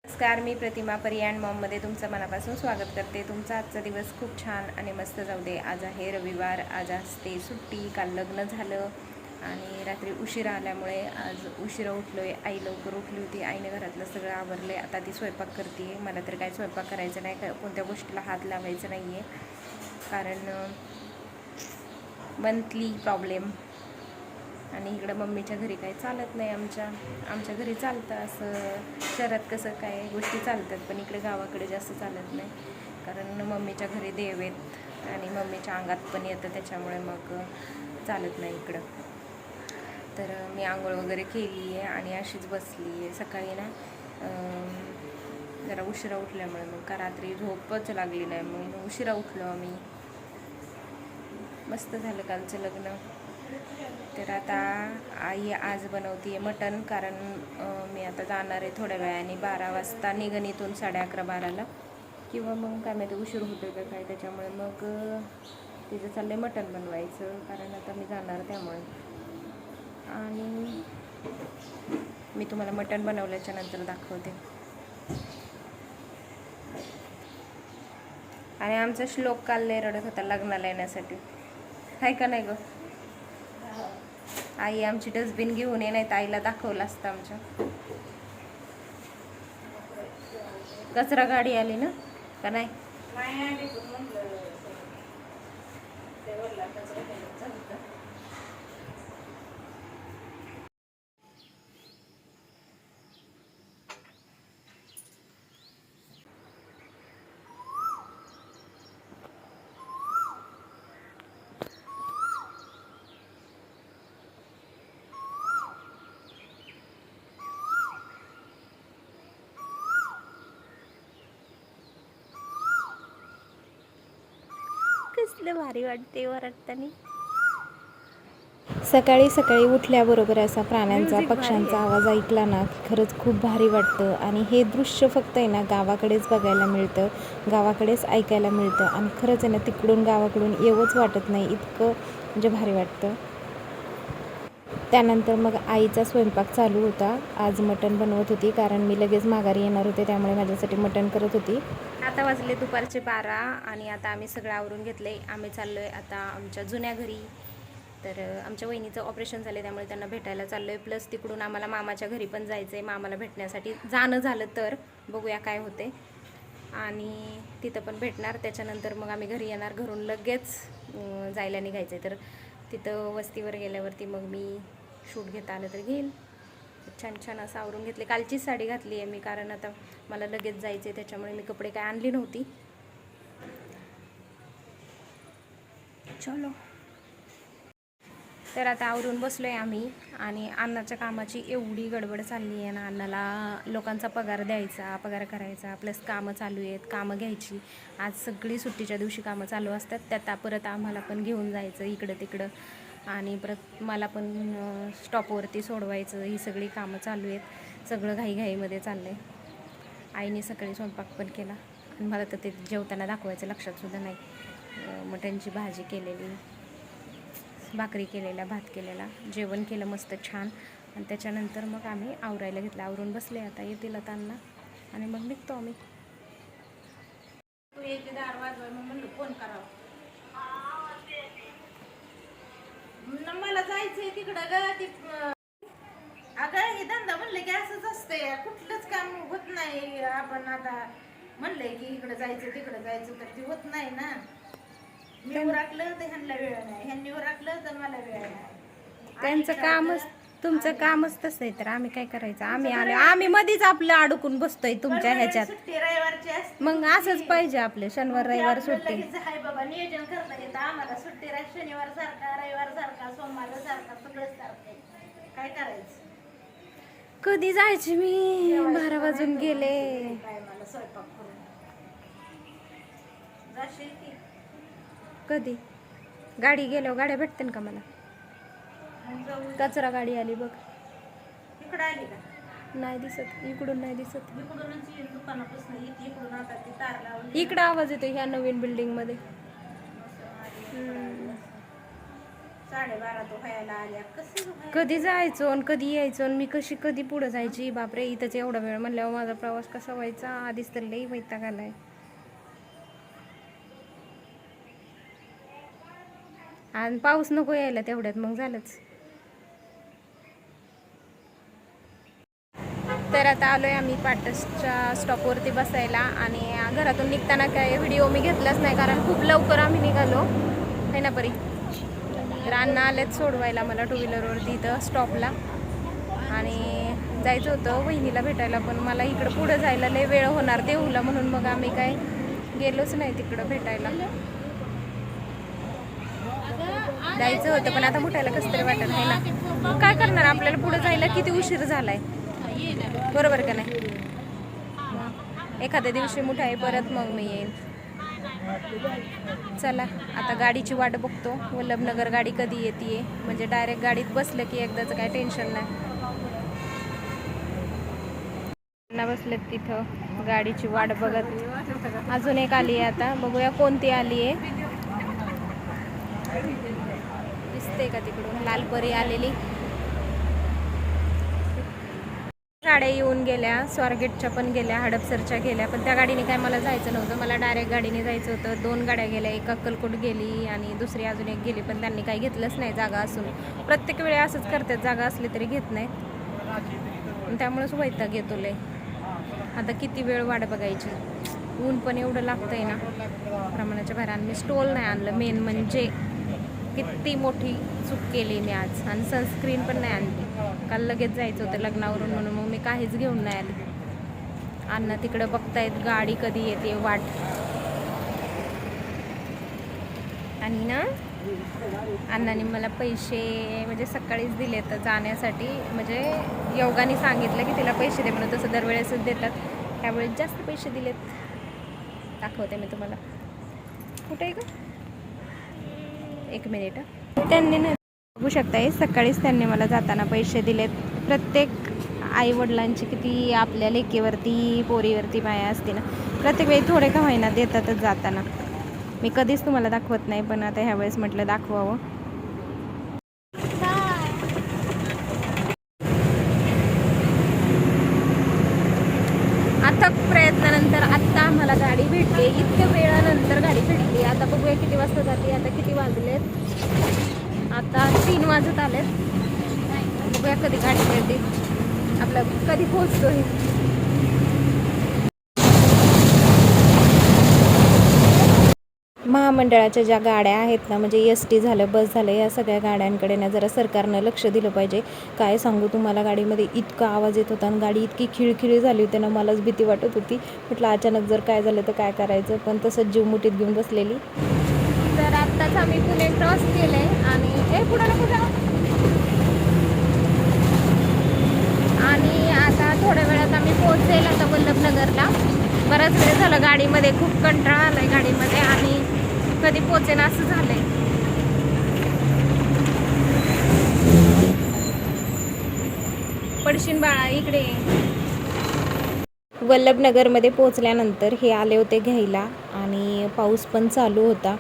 नमस्कार, मी प्रतिमा परियाण मॉममध्ये तुमचं मनापासून स्वागत करते. तुमचा आजचा दिवस खूप छान आणि मस्त जाऊ दे. आज आहे रविवार, आज असते सुट्टी. काल लग्न झालं आणि रात्री उशिरा आल्यामुळे आज उशिरा उठलो आहे. आई लवकर उठली होती. आईने घरातलं सगळं आवरलं आहे. आता ती स्वयंपाक करते आहे. मला तर काय स्वयंपाक करायचा नाही, कोणत्या गोष्टीला हात लावायचा नाही आहे, कारण मंथली प्रॉब्लेम. आणि इकडं मम्मीच्या घरी काही चालत नाही. आमच्या घरी चालतं असं. शहरात कसं काय गोष्टी चालतात, पण इकडे गावाकडे जास्त चालत नाही, कारण मम्मीच्या घरी देव आहेत आणि मम्मीच्या अंगात पण येतं, त्याच्यामुळे मग चालत नाही इकडं. तर मी आंघोळ वगैरे केली आहे आणि अशीच बसली आहे. सकाळी ना जरा उशिरा उठल्यामुळे मग का रात्री झोपच लागली नाही, मग उशिरा उठलो आम्ही. मस्त झालं कालचं लग्न. तर आता आई आज बनवते आहे मटण, कारण मी आता जाणार आहे थोड्या वेळाने. 12 वाजता निघन इथून, 11:30-12ला, किंवा मग काय माहिती उशीर होतो का काय, त्याच्यामुळे मग तिचं चाललं आहे मटण बनवायचं, कारण आता मी जाणार त्यामुळे. आणि मी तुम्हाला मटण बनवल्याच्या नंतर दाखवते. आणि आमचा श्लोक काल लय रडत होता लग्नाला येण्यासाठी, आहे का नाही गं? आई आमची डस्टबिन घेऊन ये, नाही तर आईला दाखवलं असतं. आमच्या कचरा गाडी आली ना का नाही? कसलं भारी वाटते वरटतानी. सकाळी सकाळी उठल्याबरोबर असा प्राण्यांचा, पक्ष्यांचा आवाज ऐकला ना, खरंच खूप भारी वाटतं. आणि हे दृश्य फक्त आहे ना गावाकडेच बघायला मिळतं, गावाकडेच ऐकायला मिळतं. आणि खरंच आहे ना, तिकडून गावाकडून येवंच वाटत नाही, इतकं म्हणजे भारी वाटतं. त्यानंतर मग आईचा स्वयंपाक चालू होता. आज मटण बनवत होती, कारण मी लगेच माघारी येणार होते, त्यामुळे माझ्यासाठी मटण करत होती. आता वाजले दुपारचे 12 आणि आता आम्ही सगळं आवरून घेतले. आम्ही चाललो आहे आता आमच्या जुन्या घरी. तर आमच्या वहिनीचं ऑपरेशन झालं, त्यामुळे त्यांना भेटायला चाललो आहे. प्लस तिकडून आम्हाला मामाच्या घरी पण जायचं आहे. मामाला भेटण्यासाठी जाणं झालं तर बघूया काय होते, आणि तिथं पण भेटणार. त्याच्यानंतर मग आम्ही घरी येणार. घरून लगेच जायला निघायचं आहे. तर तिथं वस्तीवर गेल्यावरती मग मी शूट घेता आलं तर घेईल. छान छान असं आवरून घेतले. कालचीच साडी घातली आहे मी, कारण आता मला लगेच जायचं आहे, त्याच्यामुळे मी कपडे काय आणली नव्हती. चलो. तर आता आवरून बसलो आहे आम्ही. आणि अन्नाच्या कामाची एवढी गडबड चालली आहे ना. अन्नाला लोकांचा पगार द्यायचा, पगार करायचा, प्लस कामं चालू आहेत, कामं घ्यायची. आज सगळी सुट्टीच्या दिवशी कामं चालू असतात. त्यात परत आम्हाला पण घेऊन जायचं इकडं तिकडं, आणि परत मला पण स्टॉपवरती सोडवायचं. ही सगळी कामं चालू आहेत. सगळं घाईघाईमध्ये चाललं आहे. आईने सकाळी स्वयंपाक पण केला, आणि मला तर ते जेवताना दाखवायचं लक्षातसुद्धा नाही. मटणची भाजी केलेली, भाकरी केलेला, भात केलेला, जेवण केलं मस्त छान. आणि त्याच्यानंतर मग आम्ही आवरायला घेतलं. आवरून बसले. आता येतील आता अण्णा, आणि मग निघतो आम्ही. दार वाजवाय मग म्हणलं फोन करावं. मला जायचंय तिकडं ग. अगं हे धंदा म्हणलं की असंच असतंय, कुठलंच काम होत नाही. आपण आता म्हणलंय की इकडं जायचं तिकडं जायचं, तर ते होत नाही ना. मी उरकलं तर ह्यांना वेळ नाही, ह्यांनी उरकलं तर मला वेळ नाही. त्यांचं कामच, तुमचं कामच तसं आहे, तर आम्ही काय करायचं? आम्ही आलो, आम्ही मध्येच आपलं अडकून बसतोय तुमच्या ह्याच्यात. सुट्टी रविवारची असते, मग असंच पाहिजे आपले. शनिवार रविवार सुट्टी आहे बाबा, नियोजन करता येतं आम्हाला. सुट्टी शनिवार सारखा, रविवार सारखा, सोमवार सारखा, सगळंच सारखं. काय करायचं? कधी जायचे मी? 12 वाजून गेले. मला स्वयंपाक करून जाशील की कधी? गाडी गेल्यावर गाड्या भेटतील का मला? कचरा गाडी आली बघ. इकडे आली का? नाही दिसत, इकडून नाही दिसत. इकडूनच येईल दुकानापासून, इकडून आता ती तार लावली. इकडं आवाज येतो ह्या नवीन बिल्डिंग मध्ये. 12:30 तो व्हायला आल्या. कसं व्हायला? कधी जायचो आणि कधी यायचो आणि मी कधी पुढं जायची. बापरे, इथंच एवढा वेळ म्हणल्यावर माझा प्रवास कसा व्हायचा. आधीच तर लई वैताग आलाय. आणि पाऊस नको यायला तेवढ्यात, मग झालंच. तर आता आलोय आम्ही पाटसच्या स्टॉपवरती बसायला. आणि घरातून निघताना काय व्हिडिओ मी घेतलाच नाही, कारण खूप लवकर आम्ही निघालो आहे ना परी. तर अण्णा आलेत सोडवायला मला टू व्हीलरवरती इथं स्टॉपला. आणि जायचं होतं वहिनीला भेटायला, पण मला इकडं पुढं जायला लय वेळ होणार देऊला, म्हणून मग आम्ही काय गेलोच नाही तिकडं भेटायला. जायचं होतं पण आता उठायला कसं तरी वाटत आहे ना. काय करणार, आपल्याला पुढे जायला किती उशीर झालाय, बरोबर का नाही. एखाद्या दिवशी मुठाई परत मग मी येईन. चला आता गाडीची वाट बघतो. वल्लभनगर गाडी कधी येते, म्हणजे डायरेक्ट गाडीत बसलं की एकदाचं काय टेन्शन नाही. बसलेत तिथं गाडीची वाट बघत. अजून एक आली आहे, आता बघूया कोणती आली आहे. दिसते का तिकडून लालपरी आलेली. गाड्या येऊन गेल्या, स्वारगेटच्या पण गेल्या, हडपसरच्या गेल्या, पण त्या गाडीने काय मला जायचं नव्हतं. मला डायरेक्ट गाडीने जायचं होतं. 2 गाड्या गेल्या, एक अक्कलकोट गेली आणि दुसरी अजून एक गेली, पण त्यांनी काही घेतलंच नाही जागा असून. प्रत्येक वेळी असंच करतात, जागा असली तरी घेत नाहीत. त्यामुळेच वैताग येतो लय. आता किती वेळ वाट बघायची. ऊन पण एवढं लागतंय ना प्रमाणाच्या बाहेर. आणि मी स्टोल नाही आणलं, मेन म्हणजे किती मोठी चूक केली मी आज. आणि सनस्क्रीन पण नाही आणली, काल लगेच जायचं होतं लग्नावरून म्हणून मग मी काहीच घेऊन नाही आली. अण्णा तिकडं बघतायत गाडी कधी येते वाट. आणि ना अण्णाने मला पैसे म्हणजे सकाळीच दिले तर जाण्यासाठी, म्हणजे योगाने सांगितलं की तिला पैसे दे म्हणून. तसं दरवेळेसच देतात, त्यावेळेस जास्त पैसे दिलेत. दाखवते मी तुम्हाला. कुठे आहे का, 1 मिनिट. त्यांनी नाही बघू शकताय, सकाळीच त्यांनी मला जाताना पैसे दिलेत. प्रत्येक आईवडिलांची किती आपल्या लेकीवरती पोरीवरती माया असते ना, प्रत्येक वेळी थोडे का होईना देतातच जाताना. मी कधीच तुम्हाला दाखवत नाही, पण आता ह्यावेळेस म्हटलं दाखवावं. अथक प्रयत्नानंतर आत्ता आम्हाला गाडी भेटली. इतक्या वेळानंतर गाडी भेटली. आता बघूया किती वाजता जाते. आता किती वाजलेत, आता 3 वाजत आलेत. बघूया कधी गाडी भेटते, आपलं कधी पोहोचतोय. महामंडळाच्या ज्या गाड्या आहेत ना, म्हणजे ST झालं, बस झालं, या सगळ्या गाड्यांकडे ना जरा सरकारनं लक्ष दिलं पाहिजे. काय सांगू तुम्हाला, गाडीमध्ये इतका आवाज येत होता आणि गाडी इतकी खिळखिळी झाली होती ना, मलाच भीती वाटत होती. म्हटलं अचानक जर काय झालं तर काय करायचं, पण तसंच जीव मुठीत घेऊन बसलेली. तर आत्ताच आम्ही पुणे क्रॉस केलं आहे आणि पुढे नको जाऊ. आणि आता थोड्या वेळात आम्ही पोहोचेल आता वल्लभनगरला. बराच वेळ झालं गाडीमध्ये, खूप कंटाळा आलाय गाडीमध्ये आणि कधी पोहोचेन असं झालंय. पडशीन बाळा इकडे. वल्लभनगरमध्ये पोहोचल्यानंतर हे आले होते घ्यायला आणि पाऊस पण चालू होता,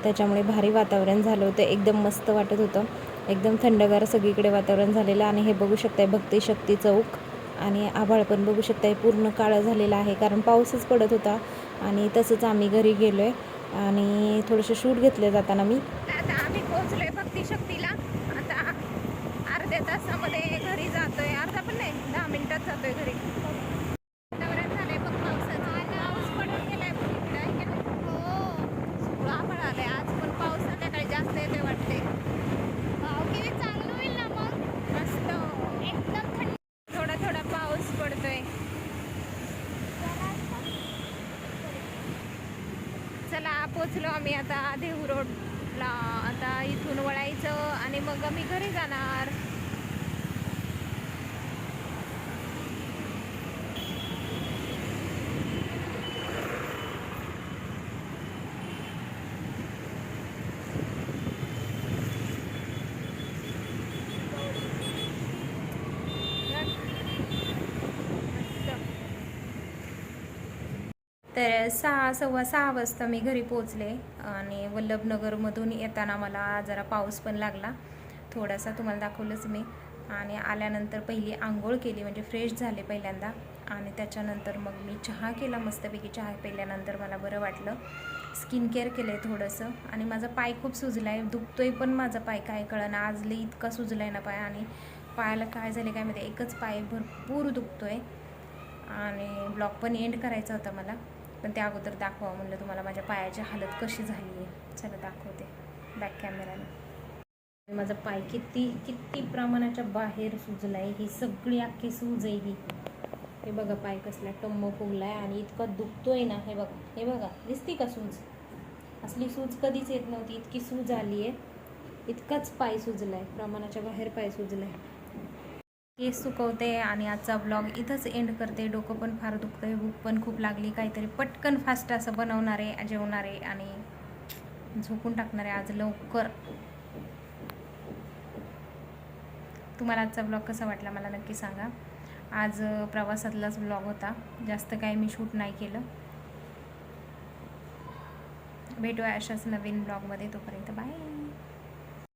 त्याच्यामुळे भारी वातावरण झालं होतं. एकदम मस्त वाटत होतं, एकदम थंडगार सगळीकडे वातावरण झालेलं. आणि हे बघू शकताय भक्ती शक्ती चौक, आणि आभाळ पण बघू शकताय पूर्ण काळं झालेलं आहे, कारण पाऊसच पडत होता. आणि तसंच आम्ही घरी गेलो आहे आणि थोडेसे शूट घेतले जाताना मी. आता आम्ही पोहोचलोय भक्ती शक्तीला. आता अर्ध्या तासामध्ये घरी जातोय, अर्धा पण नाही 10 मिनिटात जातोय घरी. वातावरण झालंय बघ पावसाचं, पाऊस पडून गेलाय बघ इकडे. हो सगळं आभाळ आलंय आज, पण पाऊस संध्याकाळी जास्त येतोय वाटते. किती चांगलं होईल ना मग, मस्त एकदम थंड. थोडा थोडा पाऊस पडतोय. चला पोचलो आम्ही आता देहू रोडला. आता इथून वळायचं आणि मग आम्ही घरी जाणार. तर 6:15 वाजता मी घरी पोचले आणि वल्लभनगरमधून येताना मला जरा पाऊस पण लागला थोडासा, तुम्हाला दाखवलंच मी. आणि आल्यानंतर पहिली आंघोळ केली, म्हणजे फ्रेश झाले पहिल्यांदा. आणि त्याच्यानंतर मग मी चहा केला मस्तपैकी. चहा पिल्यानंतर मला बरं वाटलं. स्किन केअर केलं आहे थोडंसं. आणि माझा पाय खूप सुजला आहे, दुखतोय पण माझा पाय, काय कळना आज लई इतका सुजला आहे ना पाय. आणि पायाला काय झाले काय माहिती, एकच पाय भरपूर दुखतोय. आणि ब्लॉग पण एंड करायचा होता मला, पण त्या अगोदर दाखवा म्हणलं तुम्हाला माझ्या पायाची हालत कशी झाली आहे. चला दाखवते बॅक कॅमेराने. माझा पाय किती प्रमाणाच्या बाहेर सुजला आहे. ही सगळी अख्खी सूज आहे ही. हे बघा पाय कसला टम्म फुगला आहे आणि इतका दुखतोय ना. हे बघा दिसते का सूज? असली सूज कधीच येत नव्हती, इतकी सूज आली आहे. इतकाच पाय सुजला आहे, प्रमाणाच्या बाहेर पाय सुजला आहे. केस सुकवते आणि आजचा ब्लॉग इथंच एंड करते. डोकं पण फार दुखतं आहे, भूक पण खूप लागली. काहीतरी पटकन फास्ट असं बनवणार आहे, जेवणार आहे आणि झोपून टाकणार आहे आज लवकर. तुम्हाला आजचा ब्लॉग कसा वाटला मला नक्की सांगा. आज प्रवासातलाच ब्लॉग होता, जास्त काही मी शूट नाही केलं. भेटूया अशाच नवीन ब्लॉगमध्ये, तोपर्यंत बाय.